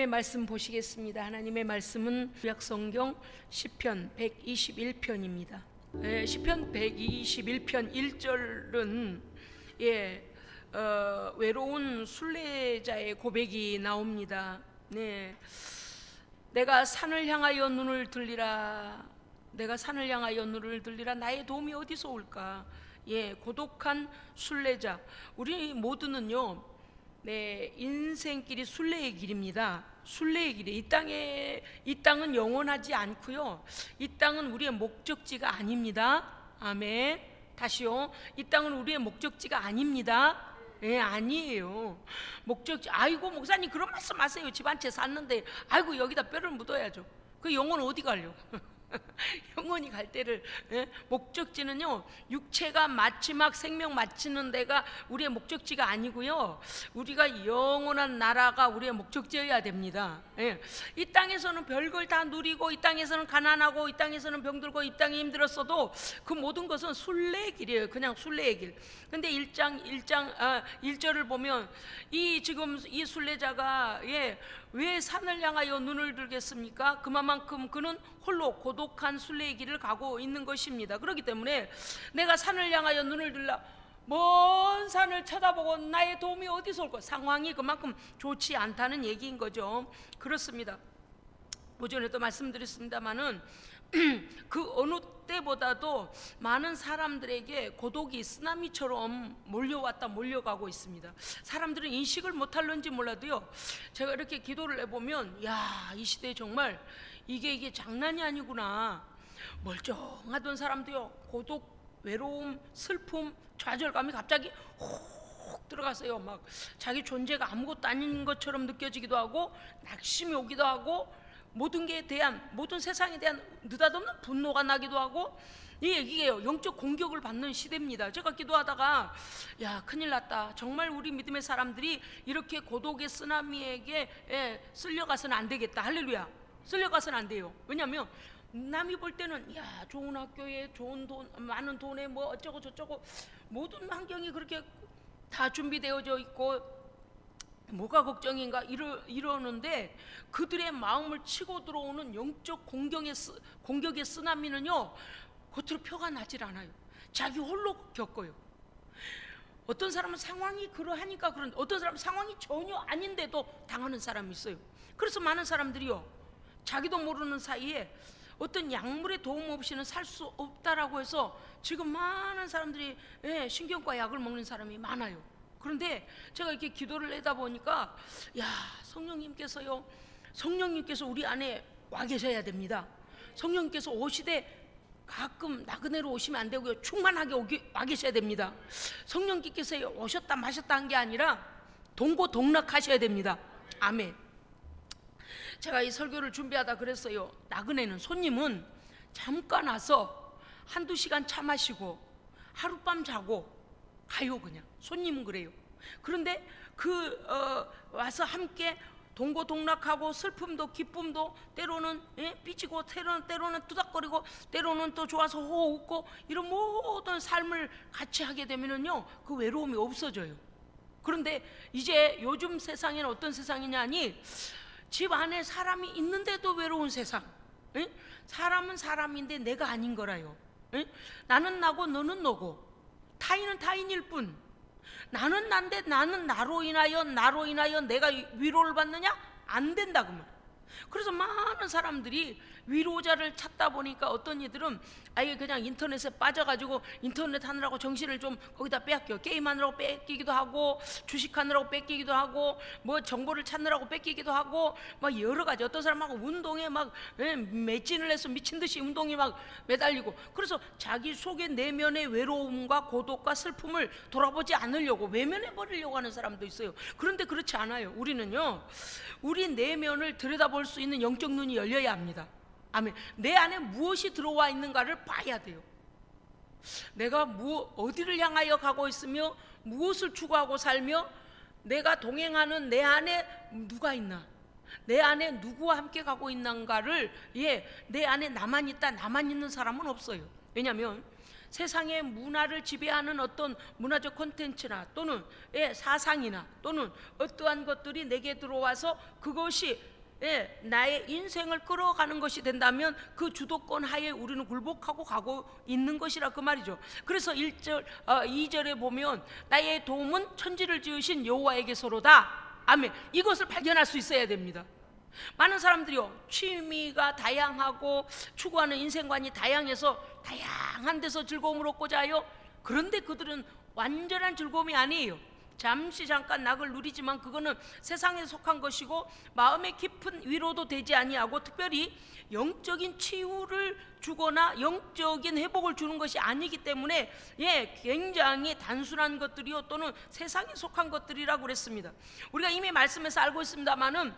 하나님의 말씀 보시겠습니다. 하나님의 말씀은 구약성경 시편 121편입니다. 시편 121편 1절은 외로운 순례자의 고백이 나옵니다. 내가 산을 향하여 눈을 들리라. 내가 산을 향하여 눈을 들리라. 나의 도움이 어디서 올까? 고독한 순례자. 우리 모두는요, 인생길이 순례의 길입니다. 순례의 길이. 이 땅은 영원하지 않고요, 이 땅은 우리의 목적지가 아닙니다. 아멘. 다시요, 이 땅은 우리의 목적지가 아닙니다. 아니에요. 목적지. 아이고 목사님 그런 말씀 하세요. 집 한 채 샀는데 아이고 여기다 뼈를 묻어야죠. 그 영혼 어디 가려? 영원히 갈 때를. 목적지는요, 육체가 마지막 생명 마치는 데가 우리의 목적지가 아니고요, 우리가 영원한 나라가 우리의 목적지여야 됩니다. 이 땅에서는 별걸 다 누리고, 이 땅에서는 가난하고, 이 땅에서는 병들고, 이 땅이 힘들었어도 그 모든 것은 순례의 길이에요. 그냥 순례의 길. 근데 1절을 보면 지금 이 순례자가 왜 산을 향하여 눈을 들겠습니까? 그만큼 그는 홀로 고독한 순례의 길을 가고 있는 것입니다. 그렇기 때문에 내가 산을 향하여 눈을 들라, 먼 산을 쳐다보고 나의 도움이 어디서 올까? 상황이 그만큼 좋지 않다는 얘기인 거죠. 그렇습니다. 오전에도 말씀드렸습니다마는 그 어느 때보다도 많은 사람들에게 고독이 쓰나미처럼 몰려가고 있습니다. 사람들은 인식을 못할런지 몰라도요, 제가 이렇게 기도를 해보면 이 시대에 정말 이게 장난이 아니구나. 멀쩡하던 사람도요, 고독, 외로움, 슬픔, 좌절감이 갑자기 훅 들어가서요, 막 자기 존재가 아무것도 아닌 것처럼 느껴지기도 하고, 낙심이 오기도 하고, 모든 세상에 대한 느닷없는 분노가 나기도 하고, 이게요, 영적 공격을 받는 시대입니다. 제가 기도하다가 큰일 났다. 정말 우리 믿음의 사람들이 이렇게 고독의 쓰나미에게 쓸려가서는 안 되겠다. 할렐루야. 쓸려가서는 안 돼요. 왜냐하면 남이 볼 때는 좋은 학교에 좋은 돈, 많은 돈에 뭐 어쩌고 저쩌고 모든 환경이 그렇게 다 준비되어져 있고 뭐가 걱정인가 이러는데, 그들의 마음을 치고 들어오는 영적 공격의 쓰나미는요, 겉으로 표가 나질 않아요. 자기 홀로 겪어요. 어떤 사람은 상황이 그러하니까 그런데, 어떤 사람은 상황이 전혀 아닌데도 당하는 사람이 있어요. 그래서 많은 사람들이요, 자기도 모르는 사이에 어떤 약물의 도움 없이는 살 수 없다라고 해서 지금 많은 사람들이 신경과 약을 먹는 사람이 많아요. 그런데 제가 이렇게 기도를 하다 보니까 성령님께서 우리 안에 와 계셔야 됩니다. 성령님께서 오시되 가끔 나그네로 오시면 안 되고요, 충만하게 와 계셔야 됩니다. 성령님께서 오셨다 마셨다 한 게 아니라 동고동락하셔야 됩니다. 아멘. 제가 이 설교를 준비하다 그랬어요. 나그네는, 손님은 잠깐 와서 한두 시간 차 마시고 하룻밤 자고 가요. 그냥 손님은 그래요. 그런데 와서 함께 동고동락하고 슬픔도 기쁨도 때로는 삐지고 때로는 투닥거리고 때로는 또 좋아서 호호 웃고, 이런 모든 삶을 같이 하게 되면은요, 그 외로움이 없어져요. 그런데 이제 요즘 세상에는 어떤 세상이냐니, 집 안에 사람이 있는데도 외로운 세상. 사람은 사람인데 내가 아닌 거라요. 나는 나고 너는 너고, 타인은 타인일 뿐. 나는 난데 나는 나로 인하여 내가 위로를 받느냐? 안 된다 그러면. 그래서 많은 사람들이 위로자를 찾다 보니까 어떤 이들은 아예 그냥 인터넷에 빠져가지고 인터넷 하느라고 정신을 좀 거기다 빼앗겨. 게임하느라고 뺏기기도 하고, 주식하느라고 뺏기기도 하고, 뭐 정보를 찾느라고 뺏기기도 하고, 막 여러 가지. 어떤 사람하고 운동에 막 매진을 해서 미친듯이 운동이 막 매달리고, 그래서 자기 속의 내면의 외로움과 고독과 슬픔을 돌아보지 않으려고 외면해 버리려고 하는 사람도 있어요. 그런데 그렇지 않아요. 우리는요, 우리 내면을 들여다볼 수 있는 영적 눈이 열려야 합니다. 아멘. 내 안에 무엇이 들어와 있는가를 봐야 돼요. 내가 어디를 향하여 가고 있으며 무엇을 추구하고 살며, 내가 동행하는 내 안에 누가 있나, 내 안에 누구와 함께 가고 있는가를, 내 안에 나만 있는 사람은 없어요. 왜냐하면 세상의 문화를 지배하는 어떤 문화적 콘텐츠나 또는 사상이나 또는 어떠한 것들이 내게 들어와서 그것이 나의 인생을 끌어가는 것이 된다면 그 주도권 하에 우리는 굴복하고 가고 있는 것이라 그 말이죠. 그래서 2절에 보면 나의 도움은 천지를 지으신 여호와에게서로다. 아멘. 이것을 발견할 수 있어야 됩니다. 많은 사람들이요, 취미가 다양하고 추구하는 인생관이 다양해서 다양한 데서 즐거움을 얻고자 하여, 그런데 그들은 완전한 즐거움이 아니에요. 잠시 잠깐 낙을 누리지만 그거는 세상에 속한 것이고 마음의 깊은 위로도 되지 아니하고 특별히 영적인 치유를 주거나 영적인 회복을 주는 것이 아니기 때문에 굉장히 단순한 것들이요 또는 세상에 속한 것들이라고 그랬습니다. 우리가 이미 말씀에서 알고 있습니다만은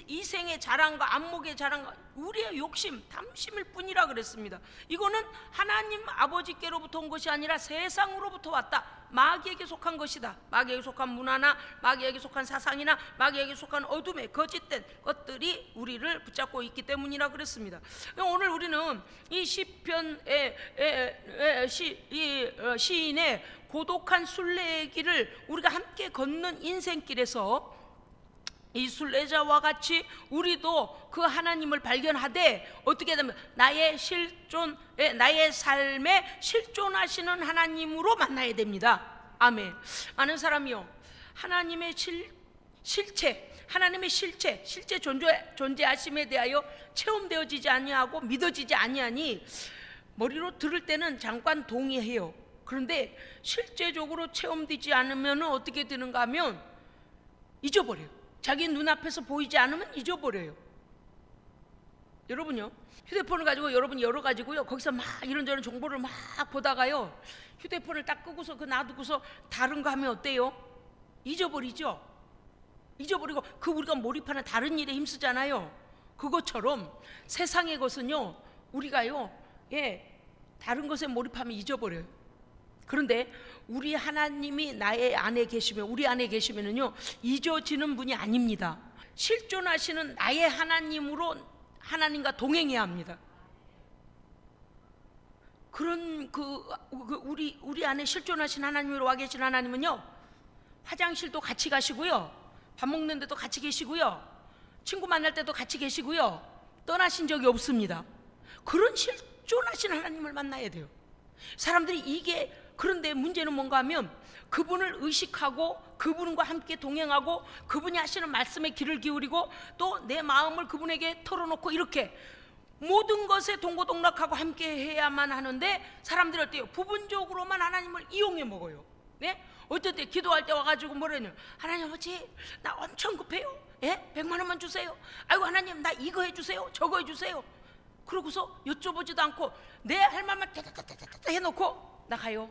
이생의 자랑과 안목의 자랑과 우리의 욕심, 탐심일 뿐이라 그랬습니다. 이거는 하나님 아버지께로부터 온 것이 아니라 세상으로부터 왔다. 마귀에게 속한 것이다. 마귀에게 속한 문화나 마귀에게 속한 사상이나 마귀에게 속한 어둠의 거짓된 것들이 우리를 붙잡고 있기 때문이라 그랬습니다. 오늘 우리는 이 시편의 시인의 고독한 순례의 길을 우리가 함께 걷는 인생길에서 이 순례자와 같이 우리도 그 하나님을 발견하되 어떻게 되면 나의 삶에 실존하시는 하나님으로 만나야 됩니다. 아멘. 많은 사람이요, 하나님의 실체 존재하심에 대하여 체험되어지지 아니하고 믿어지지 아니하니 머리로 들을 때는 잠깐 동의해요. 그런데 실제적으로 체험되지 않으면 어떻게 되는가 하면 잊어버려요. 자기 눈앞에서 보이지 않으면 잊어버려요. 여러분요, 휴대폰을 가지고 여러분이 열어가지고요 거기서 막 이런저런 정보를 막 보다가요 휴대폰을 딱 끄고서 그 놔두고서 다른 거 하면 어때요? 잊어버리죠. 잊어버리고 그 우리가 몰입하는 다른 일에 힘쓰잖아요. 그것처럼 세상의 것은요 우리가요 다른 것에 몰입하면 잊어버려요. 그런데 우리 하나님이 나의 안에 계시면, 우리 안에 계시면은요 잊어지는 분이 아닙니다. 실존하시는 나의 하나님으로 하나님과 동행해야 합니다. 그런 우리 안에 실존하신 하나님으로 와 계신 하나님은요 화장실도 같이 가시고요, 밥 먹는 데도 같이 계시고요, 친구 만날 때도 같이 계시고요, 떠나신 적이 없습니다. 그런 실존하신 하나님을 만나야 돼요. 사람들이 그런데 문제는 뭔가 하면 그분을 의식하고 그분과 함께 동행하고 그분이 하시는 말씀에 귀를 기울이고 또 내 마음을 그분에게 털어놓고 이렇게 모든 것에 동고동락하고 함께 해야만 하는데 사람들이 어때요? 부분적으로만 하나님을 이용해 먹어요. 네? 어떨 때 기도할 때 와가지고 뭐라냐, 하나님 아버지 나 엄청 급해요. 100만 원만 주세요. 아이고 하나님 나 이거 해주세요, 저거 해주세요. 그러고서 여쭤보지도 않고 내 할 말만 따따따따따 해놓고 나가요.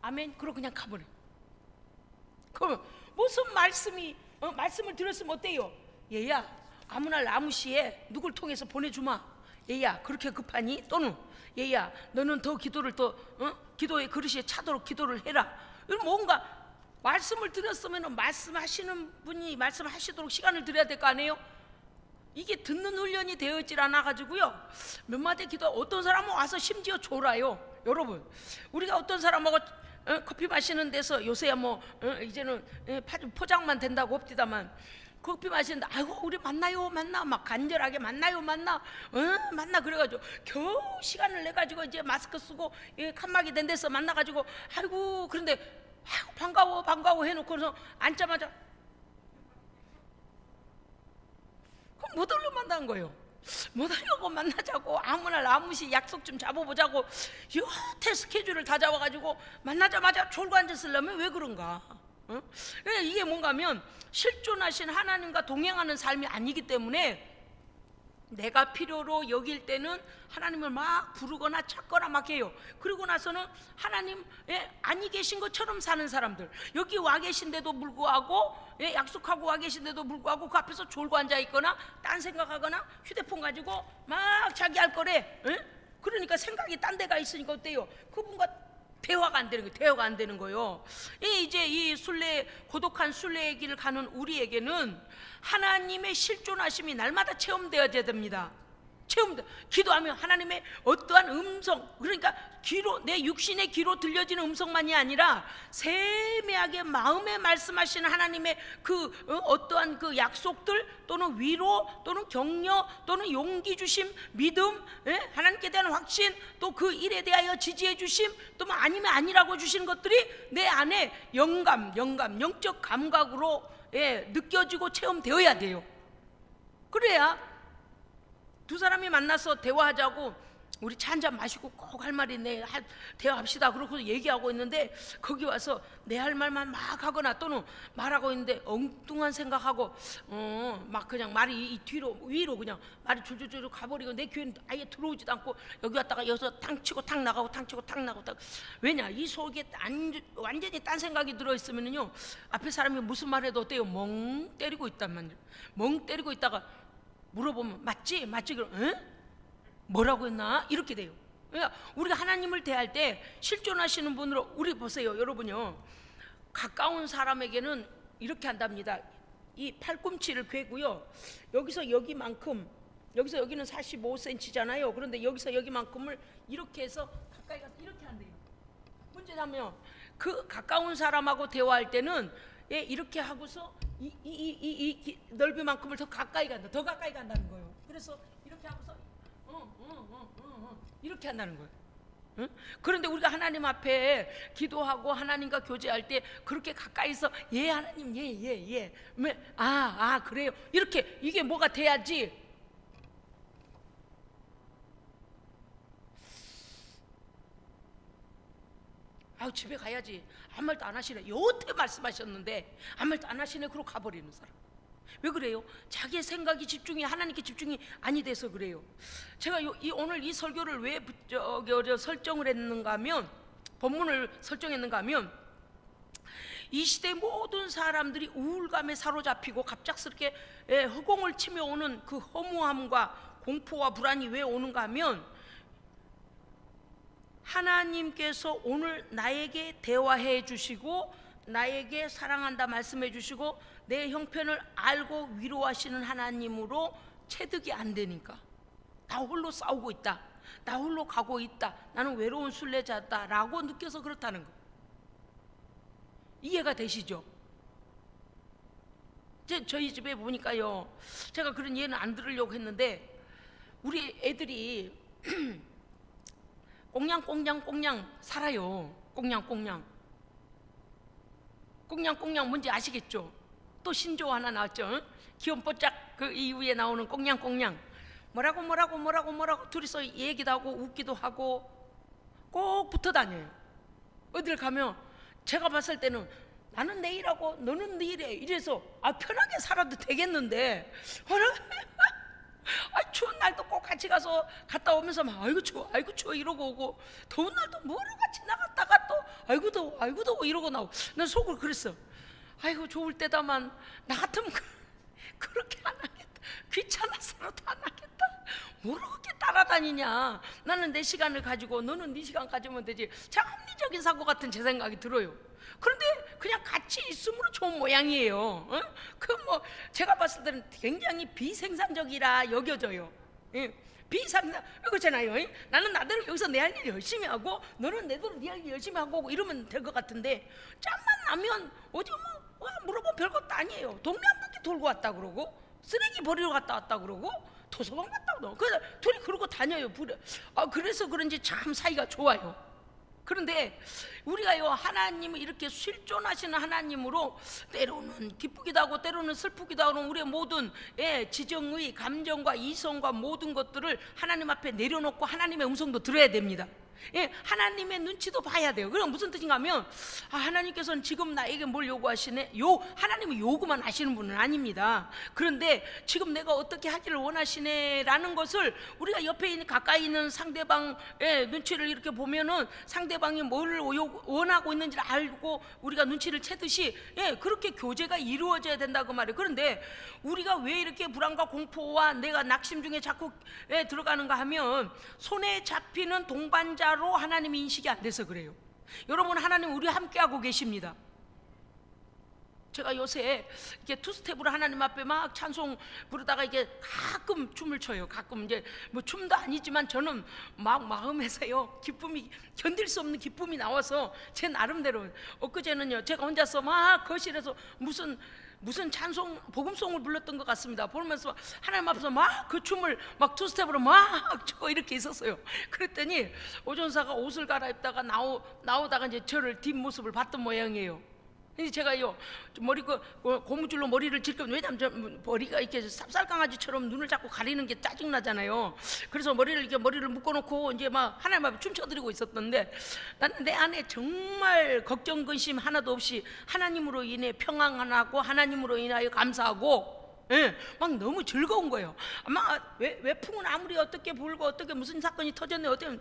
아멘. 그러고 그냥 가버려. 그럼 무슨 말씀을 들었으면 어때요? 얘야 아무나 나무시에 누굴 통해서 보내주마. 얘야 그렇게 급하니? 또는 얘야 너는 더 기도를 기도의 그릇에 차도록 기도를 해라. 뭔가 말씀을 들었으면 말씀하시는 분이 말씀하시도록 시간을 드려야 될 거 아니에요? 이게 듣는 훈련이 되어있질 않아 가지고요 몇 마디 기도, 어떤 사람은 와서 심지어 졸아요. 여러분, 우리가 어떤 사람하고 커피 마시는 데서 요새야 이제는 포장만 된다고 합디다만 커피 마시는데 아이고 우리 만나 막 간절하게 만나 그래가지고 겨우 시간을 내가지고 이제 마스크 쓰고 칸막이 된 데서 만나가지고 아이고 그런데 아이고 반가워 해놓고서 앉자마자 그럼 못 올려 만난 거예요. 못 하려고 만나자고 아무나 아무시 약속 좀 잡아보자고 여태 스케줄을 다 잡아가지고 만나자마자 졸고 앉았으려면 왜 그런가? 이게 뭔가 하면 실존하신 하나님과 동행하는 삶이 아니기 때문에 내가 필요로 여길 때는 하나님을 막 부르거나 찾거나 막 해요. 그리고 나서는 하나님 아니 계신 것처럼 사는 사람들, 여기 와 계신데도 불구하고 약속하고 와 계신데도 불구하고 그 앞에서 졸고 앉아 있거나 딴 생각하거나 휴대폰 가지고 막 자기 할 거래. 그러니까 생각이 딴 데가 있으니까 어때요? 그분과 대화가 안 되는 거예요. 이제 이 고독한 순례의 길을 가는 우리에게는 하나님의 실존하심이 날마다 체험되어야 됩니다. 체험돼. 기도하면 하나님의 어떠한 음성, 그러니까 귀로, 내 육신의 귀로 들려지는 음성만이 아니라 세밀하게 마음에 말씀하시는 하나님의 그 어떠한 그 약속들, 또는 위로, 또는 격려, 또는 용기 주심, 믿음, 하나님께 대한 확신, 또 그 일에 대하여 지지해 주심, 또 뭐 아니면 아니라고 주신 것들이 내 안에 영감, 영적 감각으로 느껴지고 체험되어야 돼요. 그래야 두 사람이 만나서 대화하자고, 우리 차 한잔 마시고 꼭 할 말이 있네, 대화합시다, 그러고 얘기하고 있는데 거기 와서 내 할 말만 막 하거나, 또는 말하고 있는데 엉뚱한 생각하고 막 그냥 말이 이 뒤로 위로 그냥 말이 줄줄줄 가버리고 내 귀에는 아예 들어오지도 않고, 여기 왔다가 여기서 탕 치고 탕 나가고 탕 치고 탕 나가고. 왜냐, 이 속에 완전히 딴 생각이 들어있으면요, 앞에 사람이 무슨 말해도 어때요? 멍 때리고 있단 말이에요. 멍 때리고 있다가 물어보면 맞지? 그럼 응? 뭐라고 했나? 이렇게 돼요. 그러니까 우리가 하나님을 대할 때 실존하시는 분으로, 우리 보세요, 여러분요, 가까운 사람에게는 이렇게 한답니다. 이 팔꿈치를 괴고요, 여기서 여기만큼, 여기서 여기는 45cm잖아요. 그런데 여기서 여기만큼을 이렇게 해서 가까이 가서 이렇게 한대요. 문제냐면 그 가까운 사람하고 대화할 때는 이렇게 하고서 이 넓이만큼을 더 가까이 간다는 거예요. 그래서 이렇게 하고서 이렇게 한다는 거예요. 응? 그런데 우리가 하나님 앞에 기도하고 하나님과 교제할 때 그렇게 가까이서 예 하나님 예 그래요, 이렇게, 이게 뭐가 돼야지. 집에 가야지, 아무 말도 안 하시네, 여태 말씀하셨는데 아무 말도 안 하시네, 그러고 가버리는 사람. 왜 그래요? 자기의 생각이 집중이 하나님께 집중이 아니 돼서 그래요. 제가 오늘 이 설교를 왜 설정을 했는가 하면, 본문을 설정했는가 하면, 이 시대 모든 사람들이 우울감에 사로잡히고 갑작스럽게 허공을 치며 오는 그 허무함과 공포와 불안이 왜 오는가 하면, 하나님께서 오늘 나에게 대화해 주시고 나에게 사랑한다 말씀해 주시고 내 형편을 알고 위로하시는 하나님으로 체득이 안 되니까, 나 홀로 싸우고 있다, 나 홀로 가고 있다, 나는 외로운 순례자다 라고 느껴서 그렇다는 거. 이해가 되시죠? 저희 집에 보니까요, 제가 그런 예는 안 들으려고 했는데, 우리 애들이 꽁냥꽁냥 살아요. 꽁냥꽁냥 뭔지 아시겠죠? 또 신조어 하나 나왔죠? 귀염뽀짝 그 이후에 나오는 꽁냥꽁냥. 뭐라고 둘이서 얘기도 하고 웃기도 하고 꼭 붙어 다녀요. 어딜 가면 제가 봤을 때는 나는 내일하고 너는 내일에 이래서 편하게 살아도 되겠는데 추운 날도 꼭 같이 가서 갔다 오면서 막 아이고 추워 이러고 오고, 더운 날도 뭐로 같이 나갔다가 또 아이고 더워 이러고 나오고. 난 속으로 그랬어. 아이고 좋을 때다만 나 같으면 그렇게 안 하겠다, 귀찮아서라도 안 하겠다, 뭐로 그렇게 따라다니냐, 나는 내 시간을 가지고 너는 네 시간 가지면 되지. 참 합리적인 사고 같은 제 생각이 들어요. 그런데 그냥 같이 있음으로 좋은 모양이에요. 뭐 제가 봤을 때는 굉장히 비생산적이라 여겨져요. 비생산, 그렇잖아요. 나는 나대로 여기서 내 할 일 열심히 하고 너는 내대로 네 할 일 열심히 하고 이러면 될 것 같은데, 짬만 나면 어디 물어보면 별것도 아니에요. 동네 한 바퀴 돌고 왔다 그러고, 쓰레기 버리러 갔다 왔다 그러고, 도서관 갔다 오고, 그래서 둘이 그러고 다녀요. 그래서 그런지 참 사이가 좋아요. 그런데 우리가요, 하나님을 이렇게 실존하시는 하나님으로 때로는 기쁘기도 하고 때로는 슬프기도 하고 우리의 모든 지정의 감정과 이성과 모든 것들을 하나님 앞에 내려놓고 하나님의 음성도 들어야 됩니다. 하나님의 눈치도 봐야 돼요. 그럼 무슨 뜻인가 하면, 하나님께서는 지금 나에게 뭘 요구하시네? 하나님은 요구만 하시는 분은 아닙니다. 그런데 지금 내가 어떻게 하기를 원하시네 라는 것을 우리가 옆에 있는 가까이 있는 상대방의 눈치를 이렇게 보면은 상대방이 뭘 원하고 있는지를 알고 우리가 눈치를 채듯이 그렇게 교제가 이루어져야 된다고 말이에요. 그런데 우리가 왜 이렇게 불안과 공포와 내가 낙심 중에 자꾸 들어가는가 하면, 손에 잡히는 동반자로 하나님이 인식이 안 돼서 그래요. 여러분, 하나님 우리 함께하고 계십니다. 제가 요새 이렇게 투스텝으로 하나님 앞에 막 찬송 부르다가 이게 가끔 춤을 춰요. 가끔 이제 뭐 춤도 아니지만 저는 막 마음에서요 기쁨이, 견딜 수 없는 기쁨이 나와서 제 나름대로. 엊그제는요 제가 혼자서 막 거실에서 무슨 찬송 복음송을 불렀던 것 같습니다. 보면서 하나님 앞에서 막 그 춤을 막 투스텝으로 막 추고 이렇게 있었어요. 그랬더니 오전사가 옷을 갈아입다가 나오다가 이제 저를 뒷모습을 봤던 모양이에요. 근데 제가요 머리 고무줄로 머리를 질끔, 왜냐면 저 머리가 이렇게 쌉쌀강아지처럼 눈을 자꾸 가리는 게 짜증 나잖아요. 그래서 머리를 묶어놓고 이제 막 하나님 앞에 춤춰드리고 있었던데, 나는 내 안에 정말 걱정 근심 하나도 없이 하나님으로 인해 평안하고 하나님으로 인하여 감사하고, 예, 막 너무 즐거운 거예요. 아마 외풍은 아무리 어떻게 불고 어떻게 무슨 사건이 터졌네 어떻게,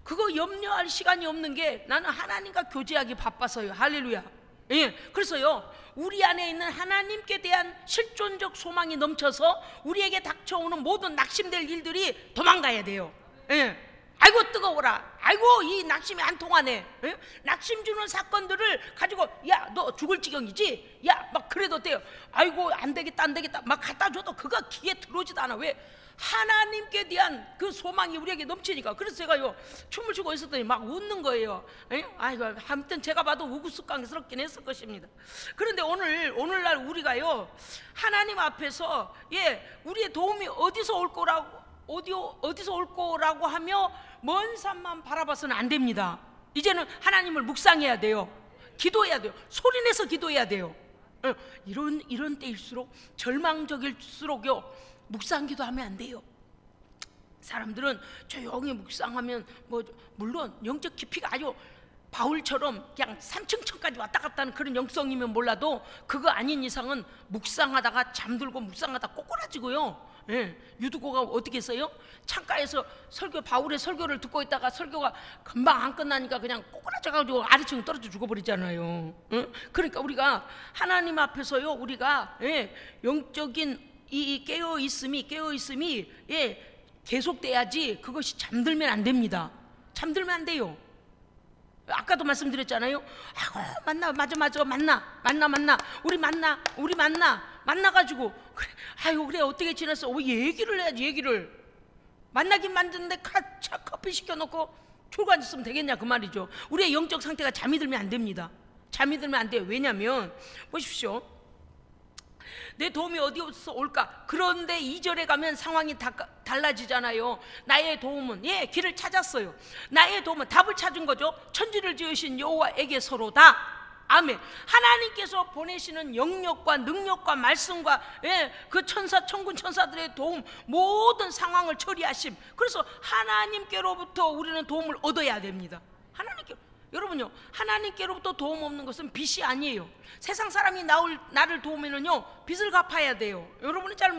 그거 염려할 시간이 없는 게 나는 하나님과 교제하기 바빠서요. 할렐루야. 예, 그래서요 우리 안에 있는 하나님께 대한 실존적 소망이 넘쳐서 우리에게 닥쳐오는 모든 낙심될 일들이 도망가야 돼요. 예, 아이고 뜨거워라, 아이고 이 낙심이 안 통하네. 예? 낙심 주는 사건들을 가지고 야 너 죽을 지경이지, 야 막 그래도 돼요. 아이고 안 되겠다 막 갖다 줘도 그거 귀에 들어오지도 않아. 왜? 하나님께 대한 그 소망이 우리에게 넘치니까. 그래서 제가요 춤을 추고 있었더니 막 웃는 거예요. 아이고 아무튼 제가 봐도 우스꽝스럽긴 했을 것입니다. 그런데 오늘날 우리가요 하나님 앞에서, 예, 우리의 도움이 어디서 올 거라고 하며 먼 산만 바라봐서는 안 됩니다. 이제는 하나님을 묵상해야 돼요. 기도해야 돼요. 소리내서 기도해야 돼요. 이런 때일수록, 절망적일수록요 묵상 기도하면 안 돼요. 사람들은 조용히 묵상하면 뭐 물론 영적 깊이가 아주 바울처럼 그냥 삼층천까지 왔다 갔다 하는 그런 영성이면 몰라도 그거 아닌 이상은 묵상하다가 잠들고 묵상하다가 꼬꾸라지고요. 예, 유두고가 어떻게 했어요? 창가에서 바울의 설교를 듣고 있다가 설교가 금방 안 끝나니까 그냥 꼬꾸라져가지고 아래층 떨어져 죽어버리잖아요. 그러니까 우리가 하나님 앞에서요 우리가, 예, 영적인 이 깨어있음이 예, 계속돼야지. 그것이 잠들면 안 됩니다. 잠들면 안 돼요. 아까도 말씀드렸잖아요. 아이고 우리 만나가지고 그래, 아이고 그래 어떻게 지냈어? 얘기를 해야지. 얘기를 만나긴 만드는데 커피 시켜놓고 졸고 앉았으면 되겠냐 그 말이죠. 우리의 영적 상태가 잠이 들면 안 됩니다. 잠이 들면 안 돼요. 왜냐하면 보십시오, 내 도움이 어디서 올까? 그런데 2절에 가면 상황이 달라지잖아요. 나의 도움은, 예, 길을 찾았어요. 나의 도움은, 답을 찾은 거죠. 천지를 지으신 여호와에게서로다. 아멘. 하나님께서 보내시는 영역과 능력과 말씀과, 예, 그 천군 천사들의 도움, 모든 상황을 처리하심. 그래서 하나님께로부터 우리는 도움을 얻어야 됩니다. 여러분요, 하나님께로부터 도움 없는 것은 빚이 아니에요. 세상 사람이 나를 도우면은요 빚을 갚아야 돼요. 여러분은 잘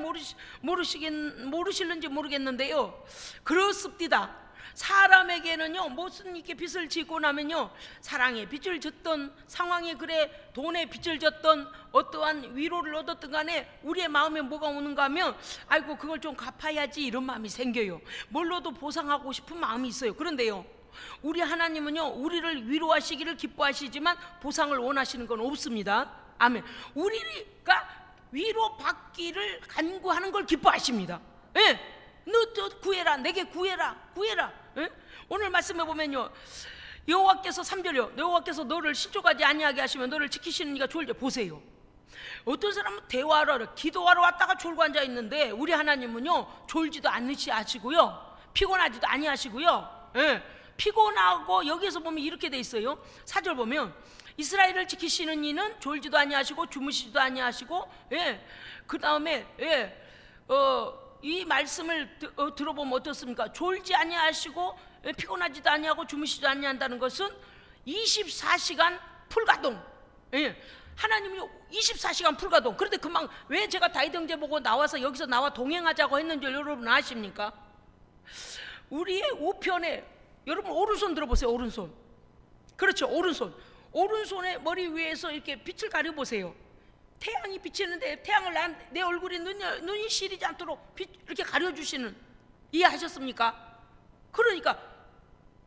모르실는지 모르겠는데요, 그렇습니다. 사람에게는요 무슨 이렇게 빚을 지고 나면요, 사랑에 빚을 졌던, 상황에 그래 돈에 빚을 졌던, 어떠한 위로를 얻었든 간에 우리의 마음에 뭐가 오는가 하면 아이고 그걸 좀 갚아야지 이런 마음이 생겨요. 뭘로도 보상하고 싶은 마음이 있어요. 그런데요 우리 하나님은요 우리를 위로하시기를 기뻐하시지만 보상을 원하시는 건 없습니다. 아멘. 우리가 위로받기를 간구하는 걸 기뻐하십니다. 예, 너 구해라, 내게 구해라. 예? 오늘 말씀해 보면요, 여호와께서 3절이요, 여호와께서 너를 신족하지 아니하게 하시면 너를 지키시는 이가 좋을지. 보세요, 어떤 사람은 대화하러 기도하러 왔다가 졸고 앉아 있는데 우리 하나님은요 졸지도 않으시고요 피곤하지도 아니하시고요, 예, 피곤하고 여기서 보면 이렇게 돼 있어요. 4절 보면 이스라엘을 지키시는 이는 졸지도 아니하시고 주무시지도 아니하시고, 예, 그 다음에, 예, 이 말씀을 들어보면 어떻습니까? 졸지 아니하시고, 예, 피곤하지도 아니하고 주무시지도 아니한다는 것은 24시간 풀가동. 예, 하나님이 24시간 풀가동. 그런데 금방 왜 제가 다윗 형제 보고 나와서 여기서 나와 동행하자고 했는지 여러분 아십니까? 우리의 우편에, 여러분 오른손 들어보세요. 오른손. 그렇죠, 오른손의 머리 위에서 이렇게 빛을 가려보세요. 태양이 비치는데 태양을 내 얼굴에 눈이 시리지 않도록 이렇게 가려주시는, 이해하셨습니까? 그러니까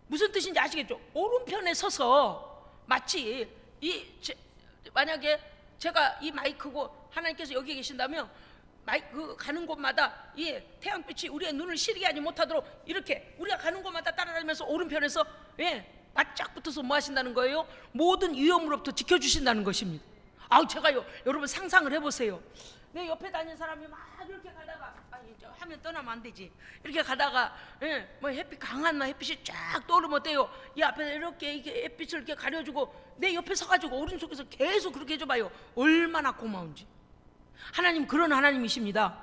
무슨 뜻인지 아시겠죠? 오른편에 서서 마치 만약에 제가 이 마이크고 하나님께서 여기 계신다면 마이크 가는 곳마다 이 태양빛이 우리의 눈을 시리게 하지 못하도록 이렇게 우리가 가는 곳마다 따라다니면서 오른편에서 바짝 붙어서 뭐 하신다는 거예요? 모든 위험으로부터 지켜주신다는 것입니다. 아우, 제가요, 여러분 상상을 해보세요. 내 옆에 다니는 사람이 막 이렇게 가다가, 화면 떠나면 안 되지. 이렇게 가다가 뭐 햇빛 강한 햇빛이 쫙 떠오르면 어때요? 이 앞에 이렇게 햇빛을 이렇게 가려주고 내 옆에 서가지고 오른쪽에서 계속 그렇게 해줘봐요. 얼마나 고마운지. 하나님 그런 하나님이십니다.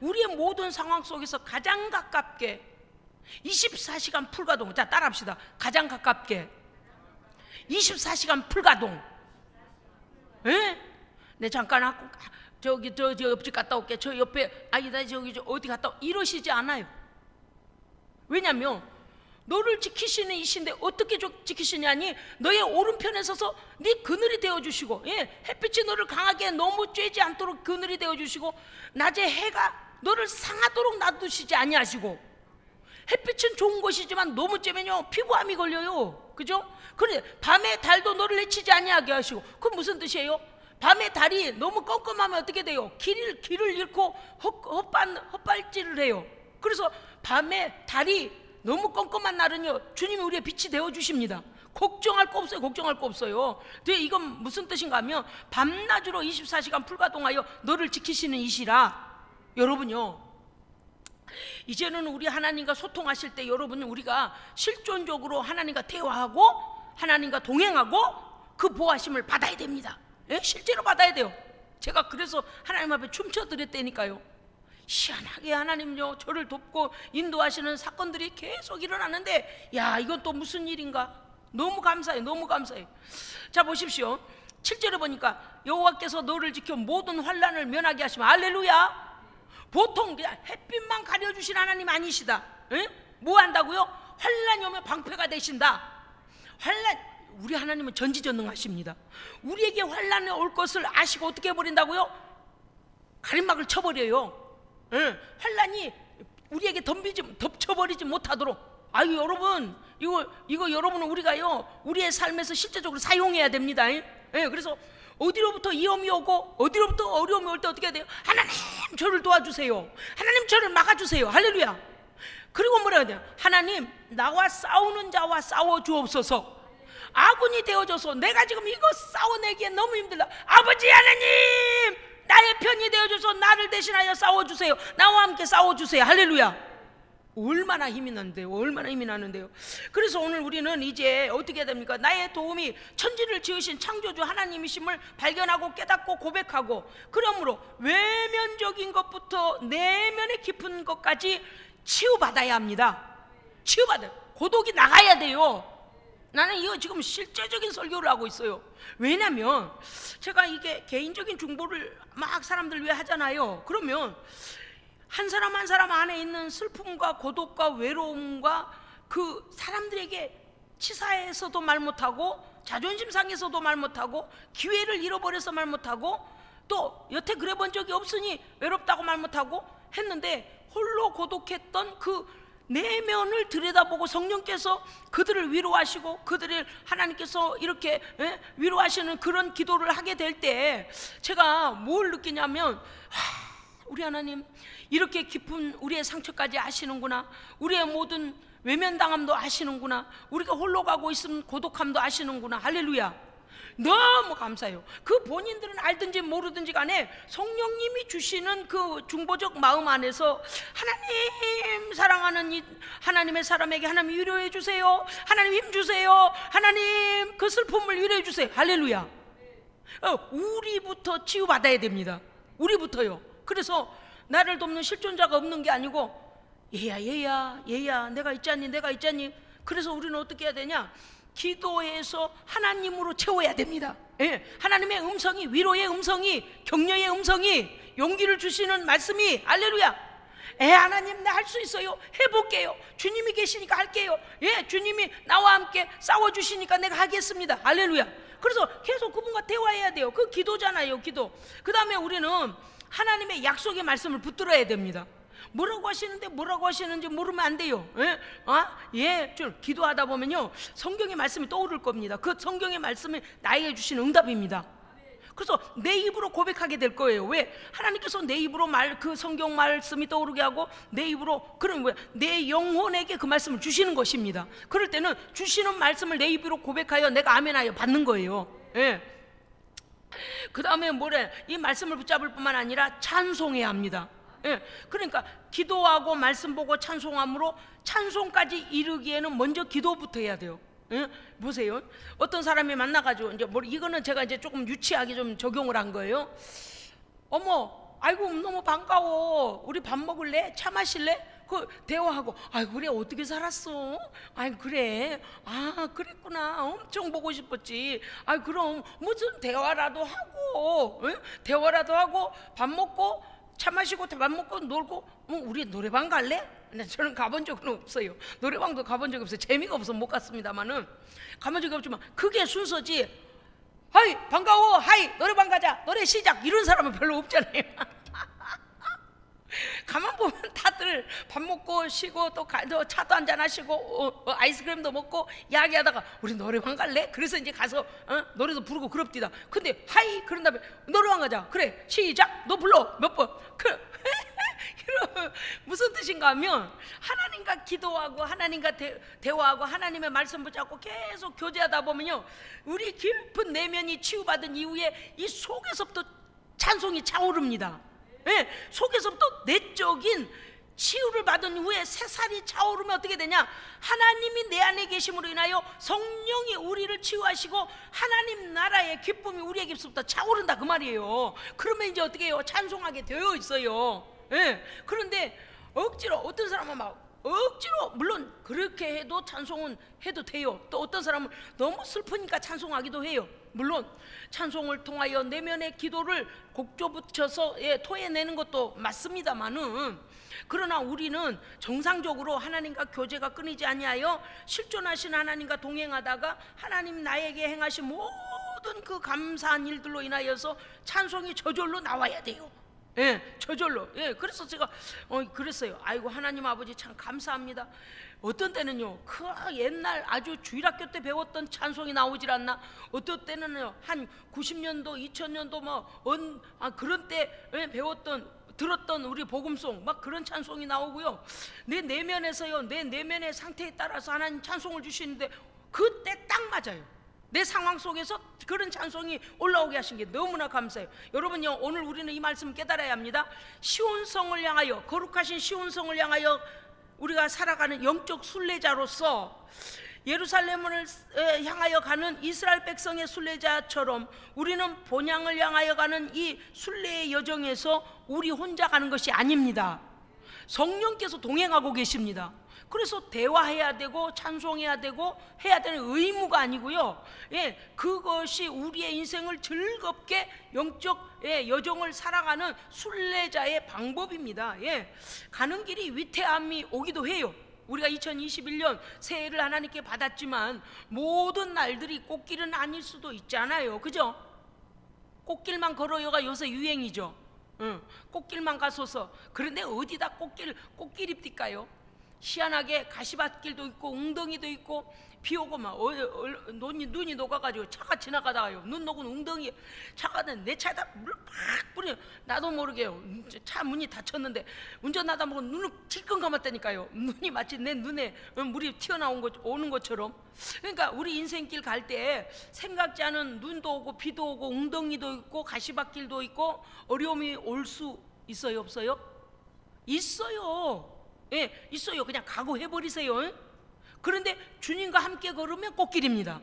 우리의 모든 상황 속에서 가장 가깝게 24시간 풀가동. 자, 따라합시다. 가장 가깝게 24시간 풀가동. 네, 잠깐 저기 옆집 갔다 올게. 저 옆에 나 저기 어디 갔다 올, 이러시지 않아요. 왜냐면 너를 지키시는 이신데 어떻게 지키시냐니, 너의 오른편에 서서 네 그늘이 되어주시고, 햇빛이 너를 강하게 너무 쬐지 않도록 그늘이 되어주시고, 낮에 해가 너를 상하도록 놔두시지 아니하시고, 햇빛은 좋은 것이지만 너무 쬐면요 피부암이 걸려요. 그죠? 그래, 밤에 달도 너를 해치지 아니하게 하시고. 그건 무슨 뜻이에요? 밤에 달이 너무 껌껌하면 어떻게 돼요? 길을 잃고 헛발질을 해요. 그래서 밤에 달이 너무 껌껌한 날은요 주님이 우리의 빛이 되어주십니다. 걱정할 거 없어요. 걱정할 거 없어요. 근데 이건 무슨 뜻인가 하면 밤낮으로 24시간 풀가동하여 너를 지키시는 이시라. 여러분요, 이제는 우리 하나님과 소통하실 때 여러분, 우리가 실존적으로 하나님과 대화하고 하나님과 동행하고 그 보호하심을 받아야 됩니다. 실제로 받아야 돼요. 제가 그래서 하나님 앞에 춤춰드렸다니까요. 희한하게 하나님요 저를 돕고 인도하시는 사건들이 계속 일어나는데, 야, 이건 또 무슨 일인가? 너무 감사해요. 너무 감사해요. 자, 보십시오. 7절에 보니까 여호와께서 너를 지켜 모든 환난을 면하게 하시면, 할렐루야. 보통 그냥 햇빛만 가려주신 하나님 아니시다. 뭐 한다고요? 환난이 오면 방패가 되신다. 우리 하나님은 전지전능하십니다. 우리에게 환난이 올 것을 아시고 어떻게 해버린다고요? 가림막을 쳐버려요. 환난이 우리에게 덮쳐버리지 못하도록. 아유, 여러분, 이거 여러분은 우리가요 우리의 삶에서 실제적으로 사용해야 됩니다. 그래서 어디로부터 위험이 오고 어디로부터 어려움이 올 때 어떻게 해야 돼요? 하나님 저를 도와주세요. 하나님 저를 막아주세요. 할렐루야. 그리고 뭐라 해야 돼요? 하나님 나와 싸우는 자와 싸워주옵소서. 아군이 되어줘서 내가 지금 이거 싸워내기에 너무 힘들다. 아버지 하나님, 나의 편이 되어줘서 나를 대신하여 싸워주세요. 나와 함께 싸워주세요. 할렐루야. 얼마나 힘이 나는데요. 얼마나 힘이 나는데요. 그래서 오늘 우리는 이제 어떻게 해야 됩니까? 나의 도움이 천지를 지으신 창조주 하나님이심을 발견하고 깨닫고 고백하고, 그러므로 외면적인 것부터 내면의 깊은 것까지 치유받아야 합니다. 치유받아요. 고독이 나가야 돼요. 나는 이거 지금 실제적인 설교를 하고 있어요. 왜냐면 제가 이게 개인적인 중보를 막 사람들 위해 하잖아요. 그러면 한 사람 한 사람 안에 있는 슬픔과 고독과 외로움과 그 사람들에게 치사해서도 말 못하고, 자존심 상해서도 말 못하고, 기회를 잃어버려서 말 못하고, 또 여태 그래 본 적이 없으니 외롭다고 말 못하고 했는데, 홀로 고독했던 그 내면을 들여다보고 성령께서 그들을 위로하시고 그들을 하나님께서 이렇게 위로하시는 그런 기도를 하게 될 때 제가 뭘 느끼냐면, 우리 하나님 이렇게 깊은 우리의 상처까지 아시는구나. 우리의 모든 외면당함도 아시는구나. 우리가 홀로 가고 있으면 고독함도 아시는구나. 할렐루야. 너무 감사해요. 그 본인들은 알든지 모르든지 간에 성령님이 주시는 그 중보적 마음 안에서 하나님 사랑하는 이 하나님의 사람에게 하나님 위로해 주세요. 하나님 힘 주세요. 하나님 그 슬픔을 위로해 주세요. 할렐루야. 우리부터 치유받아야 됩니다. 우리부터요. 그래서 나를 돕는 실존자가 없는 게 아니고, 얘야 내가 있잖니. 그래서 우리는 어떻게 해야 되냐? 기도해서 하나님으로 채워야 됩니다. 하나님의 음성이, 위로의 음성이, 격려의 음성이, 용기를 주시는 말씀이, 할렐루야. 하나님 나 할 수 있어요. 해볼게요. 주님이 계시니까 할게요. 주님이 나와 함께 싸워주시니까 내가 하겠습니다. 할렐루야. 그래서 계속 그분과 대화해야 돼요. 그 기도잖아요. 기도. 그 다음에 우리는 하나님의 약속의 말씀을 붙들어야 됩니다. 뭐라고 하시는지 모르면 안 돼요. 좀 기도하다 보면요 성경의 말씀이 떠오를 겁니다. 그 성경의 말씀이 나에게 주신 응답입니다. 그래서 내 입으로 고백하게 될 거예요. 왜? 하나님께서 내 입으로 그 성경 말씀이 떠오르게 하고 내 입으로, 그럼 뭐야? 내 영혼에게 그 말씀을 주시는 것입니다. 그럴 때는 주시는 말씀을 내 입으로 고백하여 내가 아멘하여 받는 거예요. 예. 그 다음에 뭐래? 이 말씀을 붙잡을 뿐만 아니라 찬송해야 합니다. 예. 그러니까 기도하고 말씀 보고 찬송함으로 찬송까지 이르기에는 먼저 기도부터 해야 돼요. 예? 보세요. 어떤 사람이 만나가지고 이제 뭐 이거는 제가 이제 조금 유치하게 좀 적용을 한 거예요. 어머, 아이고 너무 반가워. 우리 밥 먹을래? 차 마실래? 그 대화하고, 아이 그래 어떻게 살았어? 아이 그래, 아 그랬구나. 엄청 보고 싶었지. 아이 그럼 무슨 대화라도 하고, 예? 대화라도 하고 밥 먹고 차 마시고 밥 먹고 놀고, 우리 노래방 갈래? 근데 저는 가본 적은 없어요. 노래방도 가본 적이 없어요. 재미가 없어서 못 갔습니다만은 가본 적이 없지만 그게 순서지. 하이 반가워, 하이 노래방 가자, 노래 시작, 이런 사람은 별로 없잖아요. 가만 보면 다들 밥 먹고 쉬고 또 차도 한잔 하시고 아이스크림도 먹고 이야기하다가 우리 노래방 갈래? 그래서 이제 가서 노래도 부르고 그럽디다. 근데 하이 그런 다음에 노래방 가자, 그래 시작, 너 불러 몇 번. 무슨 뜻인가 하면 하나님과 기도하고 하나님과 대화하고 하나님의 말씀 붙잡고 계속 교제하다 보면요, 우리 깊은 내면이 치유받은 이후에 이 속에서부터 찬송이 차오릅니다. 네, 속에서부터 내적인 치유를 받은 후에 새살이 차오르면 어떻게 되냐? 하나님이 내 안에 계심으로 인하여 성령이 우리를 치유하시고 하나님 나라의 기쁨이 우리의 입술부터 차오른다 그 말이에요. 그러면 이제 어떻게 해요? 찬송하게 되어 있어요. 네, 그런데 억지로, 어떤 사람은 막 억지로, 물론 그렇게 해도 찬송은 해도 돼요. 또 어떤 사람은 너무 슬프니까 찬송하기도 해요. 물론 찬송을 통하여 내면의 기도를 곡조 붙여서 토해내는 것도 맞습니다만은, 그러나 우리는 정상적으로 하나님과 교제가 끊이지 아니하여 실존하신 하나님과 동행하다가 하나님 나에게 행하신 모든 그 감사한 일들로 인하여서 찬송이 저절로 나와야 돼요. 예, 저절로. 예, 그래서 제가 그랬어요. 아이고 하나님 아버지 참 감사합니다. 어떤 때는요, 그 옛날 아주 주일학교 때 배웠던 찬송이 나오질 않나. 어떤 때는요, 한 90년도, 2000년도 그런 때 들었던 우리 복음송 막 그런 찬송이 나오고요. 내 내면에서요, 내 내면의 상태에 따라서 하나님 찬송을 주시는데 그때 딱 맞아요. 내 상황 속에서 그런 찬송이 올라오게 하신 게 너무나 감사해요. 여러분요, 오늘 우리는 이 말씀을 깨달아야 합니다. 시온성을 향하여, 거룩하신 시온성을 향하여 우리가 살아가는 영적 순례자로서 예루살렘을 향하여 가는 이스라엘 백성의 순례자처럼 우리는 본향을 향하여 가는 이 순례의 여정에서 우리 혼자 가는 것이 아닙니다. 성령께서 동행하고 계십니다. 그래서 대화해야 되고 찬송해야 되고 해야 되는 의무가 아니고요, 예, 그것이 우리의 인생을 즐겁게 영적 여정을 살아가는 순례자의 방법입니다. 예, 가는 길이 위태함이 오기도 해요. 우리가 2021년 새해를 하나님께 받았지만 모든 날들이 꽃길은 아닐 수도 있잖아요. 그죠? 꽃길만 걸어요가 요새 유행이죠. 꽃길만 가소서. 그런데 어디다 꽃길입니까요? 희한하게 가시밭길도 있고 웅덩이도 있고, 비 오고 막 눈이 녹아가지고 차가 지나가다가요, 눈 녹은 웅덩이 차가는 내 차에다 물을 팍 뿌려. 나도 모르게요, 차 문이 닫혔는데 운전하다 보면 눈을 질끈 감았다니까요. 눈이 마치 내 눈에 물이 오는 것처럼. 그러니까 우리 인생길 갈 때 생각지 않은 눈도 오고 비도 오고 웅덩이도 있고 가시밭길도 있고 어려움이 올 수 있어요, 없어요? 있어요. 예, 있어요. 그냥 각오해버리세요. 그런데 주님과 함께 걸으면 꽃길입니다.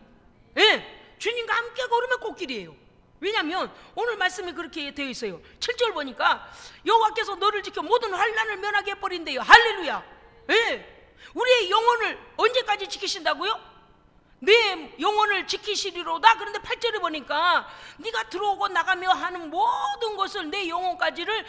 예, 주님과 함께 걸으면 꽃길이에요. 왜냐하면 오늘 말씀이 그렇게 되어 있어요. 7절 보니까 여호와께서 너를 지켜 모든 환난을 면하게 해버린대요. 할렐루야. 예, 우리의 영혼을 언제까지 지키신다고요? 내 영혼을 지키시리로다. 그런데 8절에 보니까 네가 들어오고 나가며 하는 모든 것을, 내 영혼까지를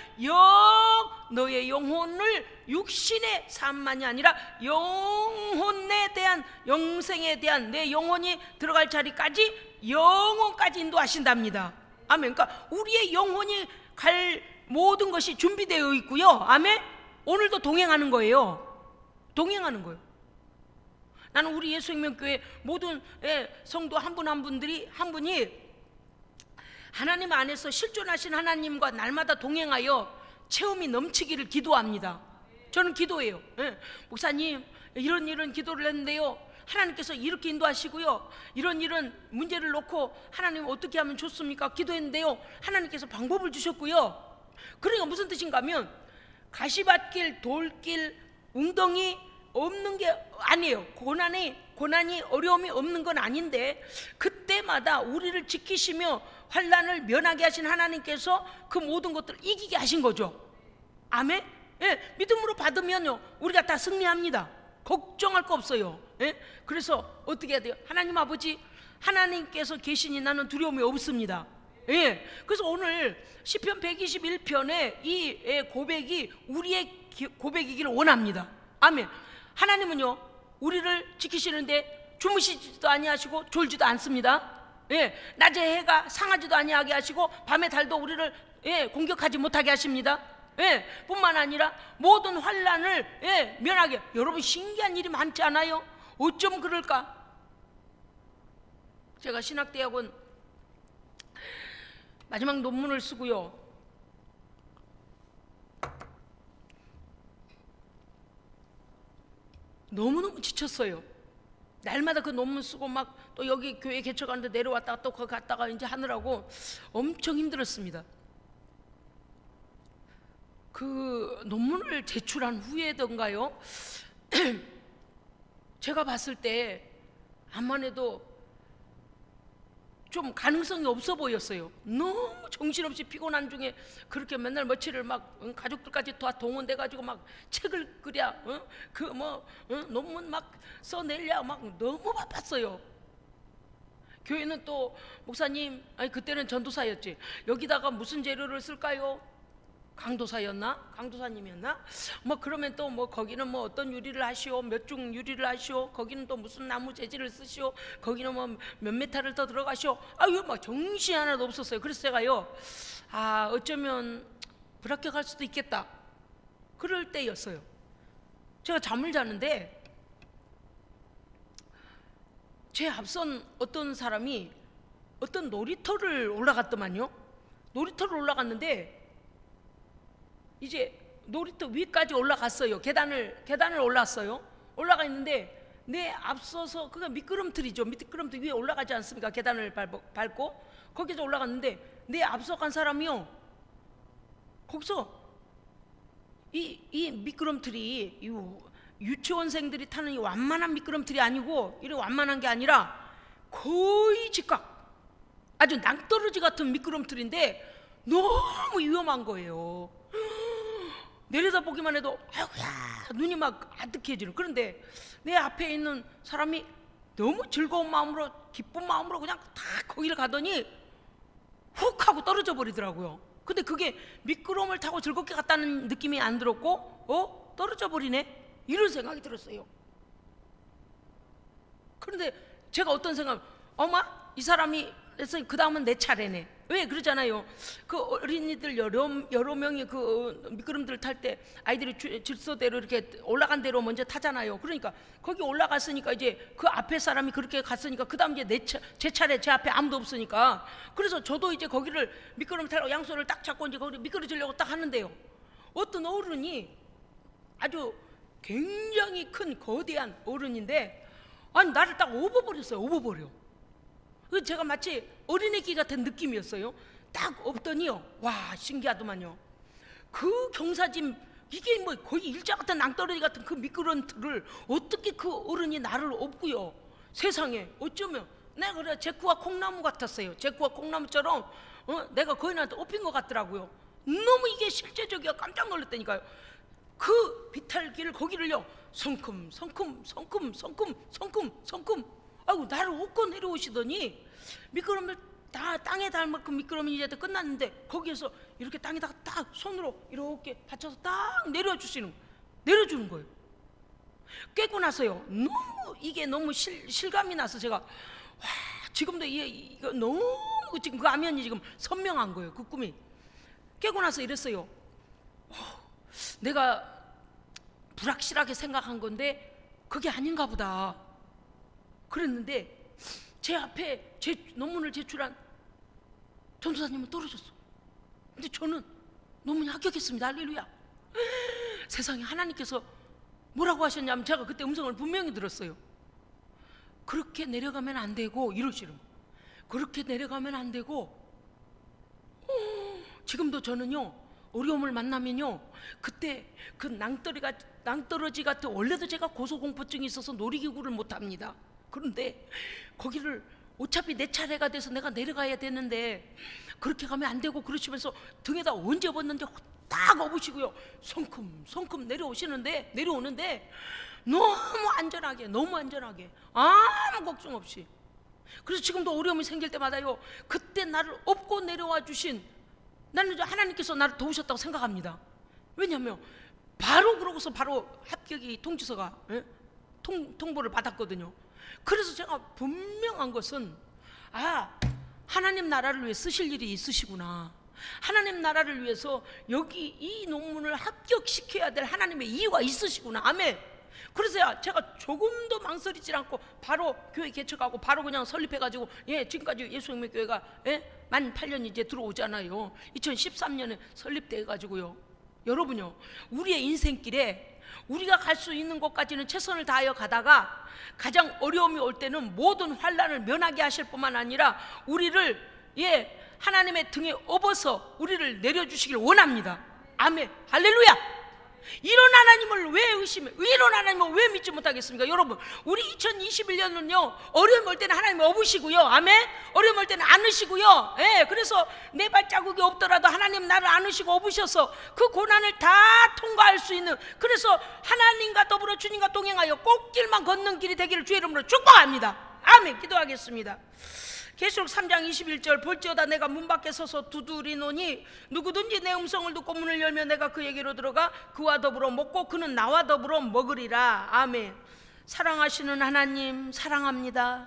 너의 영혼을 육신의 삶만이 아니라 영혼에 대한, 영생에 대한 내 영혼이 들어갈 자리까지 영혼까지 인도하신답니다. 아멘. 그러니까 우리의 영혼이 갈 모든 것이 준비되어 있고요. 아멘. 오늘도 동행하는 거예요. 동행하는 거예요. 나는 우리 예수생명교회 모든 성도 한 분 한 분이 하나님 안에서 실존하신 하나님과 날마다 동행하여 체험이 넘치기를 기도합니다. 저는 기도해요. 예. 목사님 이런 기도를 했는데요, 하나님께서 이렇게 인도하시고요, 이런 문제를 놓고 하나님 어떻게 하면 좋습니까? 기도했는데요, 하나님께서 방법을 주셨고요. 그러니까 무슨 뜻인가 하면 가시밭길, 돌길, 웅덩이 없는 게 아니에요. 고난이 어려움이 없는 건 아닌데, 그때마다 우리를 지키시며 환난을 면하게 하신 하나님께서 그 모든 것들을 이기게 하신 거죠. 아멘. 예, 믿음으로 받으면요 우리가 다 승리합니다. 걱정할 거 없어요. 예? 그래서 어떻게 해야 돼요? 하나님 아버지, 하나님께서 계시니 나는 두려움이 없습니다. 예. 그래서 오늘 시편 121편의 이 고백이 우리의 고백이기를 원합니다. 아멘. 하나님은요 우리를 지키시는데 주무시지도 아니하시고 졸지도 않습니다. 예. 낮에 해가 상하지도 아니하게 하시고 밤에 달도 우리를 공격하지 못하게 하십니다. 예, 뿐만 아니라 모든 환난을 면하게. 여러분 신기한 일이 많지 않아요? 어쩜 그럴까? 제가 신학대학원 마지막 논문을 쓰고요, 너무너무 지쳤어요. 날마다 그 논문 쓰고 막 또 여기 교회 개척하는데 내려왔다가 또 거기 갔다가 이제 하느라고 엄청 힘들었습니다. 그 논문을 제출한 후에던가요, 제가 봤을 때 암만 해도 좀 가능성이 없어 보였어요. 너무 정신없이 피곤한 중에 그렇게 맨날 며칠을 막 가족들까지 다 동원돼 가지고 막 책을 끄랴, 논문 막 써내랴, 막 너무 바빴어요. 교회는 또 목사님, 아니 그때는 전도사였지, 여기다가 무슨 재료를 쓸까요? 강도사였나? 강도사님이었나? 뭐 그러면 또 뭐 거기는 뭐 어떤 유리를 하시오, 몇 중 유리를 하시오, 거기는 또 무슨 나무 재질을 쓰시오, 거기는 뭐 몇 메타를 더 들어가시오. 아유 막 정신이 하나도 없었어요. 그래서 제가요, 어쩌면 불합격할 수도 있겠다, 그럴 때였어요. 제가 잠을 자는데 제 앞선 어떤 사람이 어떤 놀이터를 올라갔더만요. 놀이터를 올라갔는데 이제 놀이터 위까지 올라갔어요. 계단을 올랐어요. 올라가 있는데 내 앞서서, 그게 미끄럼틀이죠. 미끄럼틀 위에 올라가지 않습니까? 계단을 밟고 거기서 올라갔는데 내 앞서간 사람이요, 거기서 이 미끄럼틀이 유치원생들이 타는 이 완만한 미끄럼틀이 아니고, 이런 완만한 게 아니라 거의 직각, 아주 낭떠러지 같은 미끄럼틀인데 너무 위험한 거예요. 내려다보기만 해도 아이고야 눈이 막 아득해지는. 그런데 내 앞에 있는 사람이 너무 즐거운 마음으로, 기쁜 마음으로 그냥 다 거기를 가더니 훅 하고 떨어져 버리더라고요. 근데 그게 미끄럼을 타고 즐겁게 갔다는 느낌이 안 들었고, 떨어져 버리네, 이런 생각이 들었어요. 그런데 제가 어떤 생각, 이 사람이 그래서 그 다음은 내 차례네. 왜 그러잖아요. 그 어린이들 여러 명이 그 미끄럼틀을 탈 때 아이들이 질서대로 이렇게 올라간 대로 먼저 타잖아요. 그러니까 거기 올라갔으니까 이제 그 앞에 사람이 그렇게 갔으니까 그 다음 이제 제 차례, 제 앞에 아무도 없으니까. 그래서 저도 이제 거기를 미끄럼 타고 양손을 딱 잡고 이제 거기 미끄러지려고 딱 하는데요, 어떤 어른이, 아주 굉장히 큰 거대한 어른인데, 아니 나를 딱 업어버렸어요. 업어버려. 그 제가 마치 어린애기 같은 느낌이었어요. 딱 없더니요, 와 신기하더만요. 그 경사짐, 이게 뭐 거의 일자 같은 낭떠러지 같은 그 미끄럼틀을 어떻게 그 어른이 나를 업고요. 세상에, 어쩌면 내가 그래 제쿠와 콩나무 같았어요. 제쿠와 콩나무처럼 내가 거인한테 업힌 것 같더라고요. 너무 이게 실제적이야. 깜짝 놀랐다니까요. 그 비탈길 거기를요, 성큼 아이고 나를 업고 내려오시더니 미끄럼을 다 땅에 닿을 만큼 미끄럼이 이제 끝났는데 거기에서 이렇게 땅에다가 딱 손으로 이렇게 받쳐서 딱 내려주는 거예요. 깨고 나서요, 너무 실감이 나서 제가, 와 지금도 이거 너무 지금 그 화면이 지금 선명한 거예요. 그 꿈이. 깨고 나서 이랬어요. 내가 불확실하게 생각한 건데 그게 아닌가 보다 그랬는데, 제 앞에 제 논문을 제출한 전도사님은 떨어졌어. 근데 저는 너무 합격했습니다. 할렐루야. 세상에, 하나님께서 뭐라고 하셨냐면 제가 그때 음성을 분명히 들었어요. 그렇게 내려가면 안 되고, 이러시는 거예요. 그렇게 내려가면 안 되고, 지금도 저는요, 어려움을 만나면요, 그때 그 낭떠러지 같은, 원래도 제가 고소공포증이 있어서 놀이기구를 못 합니다. 그런데 거기를 어차피 내 차례가 돼서 내가 내려가야 되는데 그렇게 가면 안 되고, 그러시면서 등에다 언제 벗는데 딱 업으시고요, 성큼 내려오는데 너무 안전하게 아무 걱정 없이. 그래서 지금도 어려움이 생길 때마다요, 그때 나를 업고 내려와 주신, 나는 하나님께서 나를 도우셨다고 생각합니다. 왜냐하면 바로 그러고서 바로 합격이 통지서가 통보를 받았거든요. 그래서 제가 분명한 것은, 하나님 나라를 위해 쓰실 일이 있으시구나. 하나님 나라를 위해서 여기 이 논문을 합격시켜야 될 하나님의 이유가 있으시구나. 아멘. 그래서 제가 조금도 망설이지 않고 바로 교회 개척하고 바로 그냥 설립해가지고, 지금까지 예수생명교회가 만 8년 이제 들어오잖아요. 2013년에 설립돼가지고요. 여러분요, 우리의 인생길에 우리가 갈 수 있는 곳까지는 최선을 다하여 가다가 가장 어려움이 올 때는 모든 환난을 면하게 하실 뿐만 아니라 우리를 하나님의 등에 업어서 우리를 내려주시길 원합니다. 아멘. 할렐루야. 이런 하나님을 왜 의심해? 이런 하나님을 왜 믿지 못하겠습니까? 여러분, 우리 2021년은요 어려움 올 때는 하나님 업으시고요, 아멘. 어려움 올 때는 안으시고요. 그래서 내 발자국이 없더라도 하나님 나를 안으시고 업으셔서 그 고난을 다 통과할 수 있는, 그래서 하나님과 더불어 주님과 동행하여 꽃길만 걷는 길이 되기를 주의 이름으로 축복합니다. 아멘. 기도하겠습니다. 계시록 3장 21절, 볼지어다 내가 문 밖에 서서 두드리노니 누구든지 내 음성을 듣고 문을 열면 내가 그에게로 들어가 그와 더불어 먹고 그는 나와 더불어 먹으리라. 아멘. 사랑하시는 하나님, 사랑합니다.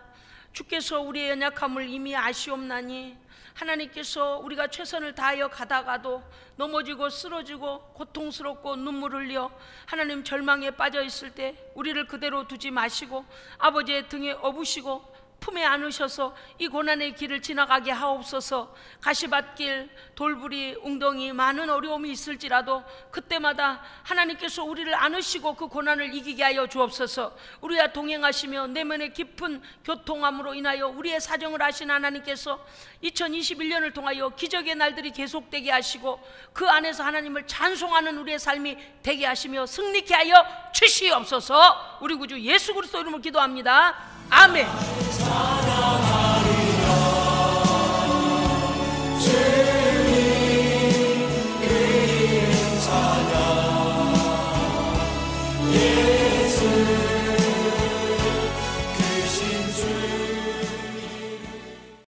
주께서 우리의 연약함을 이미 아시옵나니 하나님께서 우리가 최선을 다하여 가다가도 넘어지고 쓰러지고 고통스럽고 눈물 흘려 하나님 절망에 빠져 있을 때 우리를 그대로 두지 마시고 아버지의 등에 업으시고 품에 안으셔서 이 고난의 길을 지나가게 하옵소서. 가시밭길, 돌부리, 웅덩이 많은 어려움이 있을지라도 그때마다 하나님께서 우리를 안으시고 그 고난을 이기게 하여 주옵소서. 우리와 동행하시며 내면의 깊은 교통함으로 인하여 우리의 사정을 아신 하나님께서 2021년을 통하여 기적의 날들이 계속되게 하시고 그 안에서 하나님을 찬송하는 우리의 삶이 되게 하시며 승리케 하여 주시옵소서. 우리 구주 예수 그리스도 이름으로 기도합니다. 아멘. 사랑하리라 주님 그의 찬양 예수